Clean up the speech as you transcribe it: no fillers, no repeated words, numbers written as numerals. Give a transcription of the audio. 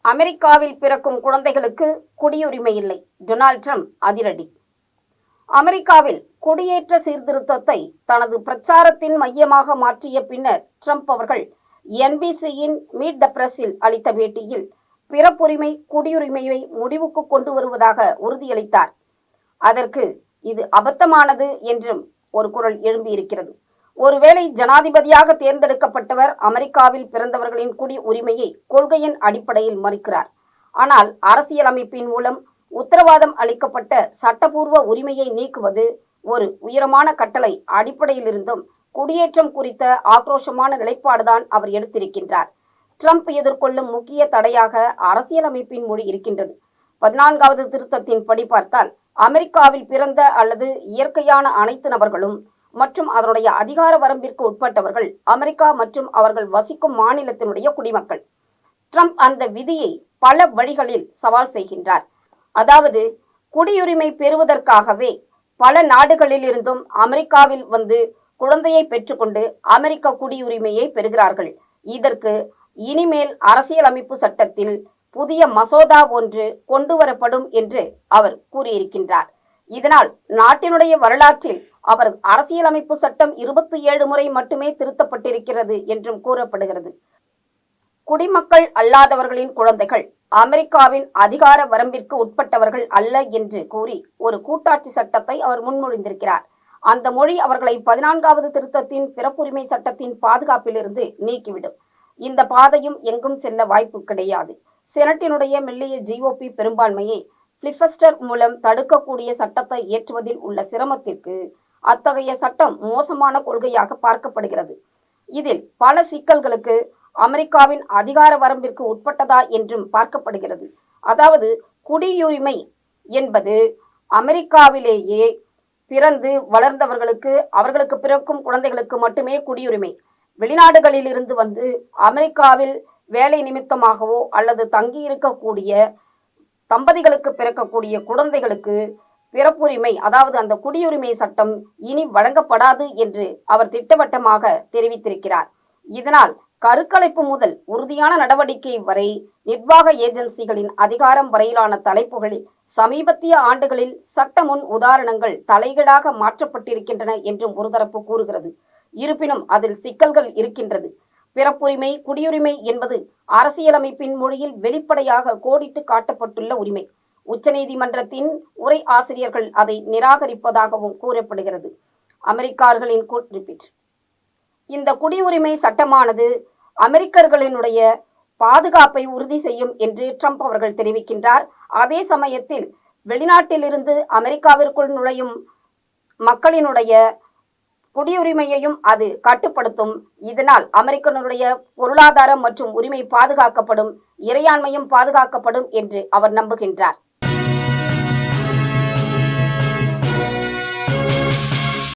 அமெரிக்காவில் பிறக்கும் குழந்தைகளுக்கு குடியுரிமை இல்லை. டொனால்ட் ட்ரம்ப் அதிரடி. அமெரிக்காவில் குடியேற்ற சீர்திருத்தத்தை தனது பிரச்சாரத்தின் மையமாக மாற்றிய பின்னர் ட்ரம்ப் அவர்கள் NBCயின் மீட் த பிரஸில் அளித்த பேட்டியில் பிறப்புரிமை குடியுரிமையை முடிவுக்கு கொண்டு வருவதாக உறுதியளித்தார். அதற்கு இது அபத்தமானது என்றும் ஒரு குரல் எழும்பியிருக்கிறது. ஒருவேளை ஜனாதிபதியாக தேர்ந்தெடுக்கப்பட்டவர் அமெரிக்காவில் பிறந்தவர்களின் குடி உரிமையை கொள்கையின் அடிப்படையில் மறுக்கிறார். ஆனால் அரசியலமைப்பின் மூலம் உத்தரவாதம் அளிக்கப்பட்ட சட்டபூர்வ உரிமையை நீக்குவது ஒரு உயரமான கட்டளை அடிப்படையிலிருந்தும் குடியேற்றம் குறித்த ஆக்ரோஷமான நிலைப்பாடுதான் அவர் எடுத்திருக்கின்றார். ட்ரம்ப் எதிர்கொள்ளும் முக்கிய தடையாக அரசியலமைப்பின் மொழி இருக்கின்றது. 14வது திருத்தத்தின் படி பார்த்தால் அமெரிக்காவில் பிறந்த அல்லது இயற்கையான அனைத்து நபர்களும் மற்றும் அதனுடைய அதிகார வரம்பிற்கு உட்பட்டவர்கள் அமெரிக்கா மற்றும் அவர்கள் வசிக்கும் மாநிலத்தினுடைய குடிமக்கள். ட்ரம்ப் அந்த விதியை பல வழிகளில் சவால் செய்கின்றார். அதாவது குடியுரிமை பெறுவதற்காகவே பல நாடுகளில் இருந்தும் அமெரிக்காவில் வந்து குழந்தையை பெற்றுக்கொண்டு அமெரிக்க குடியுரிமையை பெறுகிறார்கள். இதற்கு இனிமேல் அரசியலமைப்பு சட்டத்தில் புதிய மசோதா ஒன்று கொண்டு வரப்படும் என்று அவர் கூறியிருக்கின்றார். இதனால் நாட்டினுடைய வரலாற்றில் அவர் அரசியலமைப்பு சட்டம் 27 முறை மட்டுமே திருத்தப்பட்டிருக்கிறது என்றும் கூறப்படுகிறது. குடிமக்கள் அல்லாதவர்களின் குழந்தைகள் அமெரிக்காவின் அதிகார வரம்பிற்கு உட்பட்டவர்கள் அல்ல என்று கூறி ஒரு கூட்டாட்சி சட்டத்தை அவர் முன்மொழிந்திருக்கிறார். அந்த மொழி அவர்களை 14வது திருத்தத்தின் பிறப்புரிமை சட்டத்தின் பாதுகாப்பிலிருந்து நீக்கிவிடும். இந்த பாதையும் எங்கும் செல்ல வாய்ப்பு கிடையாது. செனட்டினுடைய மெல்லிய GOP பெரும்பான்மையை பிலிபஸ்டர் மூலம் தடுக்கக்கூடிய சட்டத்தை இயற்றுவதில் உள்ள சிரமத்திற்கு அத்தகைய சட்டம் மோசமான கொள்கையாக பார்க்கப்படுகிறது. இதில் பல சிக்கல்களுக்கு அமெரிக்காவின் அதிகார வரம்பிற்கு உட்பட்டதா என்றும் பார்க்கப்படுகிறது. அதாவது குடியுரிமை என்பது அமெரிக்காவிலேயே பிறந்து வளர்ந்தவர்களுக்கு அவர்களுக்கு பிறக்கும் குழந்தைகளுக்கு மட்டுமே குடியுரிமை. வெளிநாடுகளில் இருந்து வந்து அமெரிக்காவில் வேலை நிமித்தமாகவோ அல்லது தங்கி இருக்கக்கூடிய தம்பதிகளுக்கு பிறக்கக்கூடிய குழந்தைகளுக்கு பிறப்புரிமை அதாவது அந்த குடியுரிமை சட்டம் இனி வழங்கப்படாது என்று அவர் திட்டவட்டமாக தெரிவித்திருக்கிறார். இதனால் கருக்கலைப்பு முதல் உறுதியான நடவடிக்கை வரை நிர்வாக ஏஜென்சிகளின் அதிகாரம் வரையிலான தலைப்புகளில் சமீபத்திய ஆண்டுகளில் சட்ட முன் உதாரணங்கள் தலைகீழாக மாற்றப்பட்டிருக்கின்றன என்றும் ஒரு தரப்பு கூறுகிறது. இருப்பினும் அதில் சிக்கல்கள் இருக்கின்றது. பிறப்புரிமை குடியுரிமை என்பது அரசியலமைப்பின் மொழியில் வெளிப்படையாக கோடிட்டு காட்டப்பட்டுள்ள உரிமை. உச்சநீதிமன்றத்தின் உரை ஆசிரியர்கள் அதை நிராகரிப்பதாகவும் கூறப்படுகிறது. அமெரிக்கர்களின் இந்த குடியுரிமை சட்டமானது அமெரிக்கர்களினுடைய பாதுகாப்பை உறுதி செய்யும் என்று ட்ரம்ப் அவர்கள் தெரிவிக்கின்றார். அதே சமயத்தில் வெளிநாட்டிலிருந்து அமெரிக்காவிற்குள் நுழையும் மக்களினுடைய குடியுரிமையையும் அது கட்டுப்படுத்தும். இதனால் அமெரிக்கனுடைய பொருளாதாரம் மற்றும் உரிமை பாதுகாக்கப்படும், இறையாண்மையும் பாதுகாக்கப்படும் என்று அவர் நம்புகின்றார்.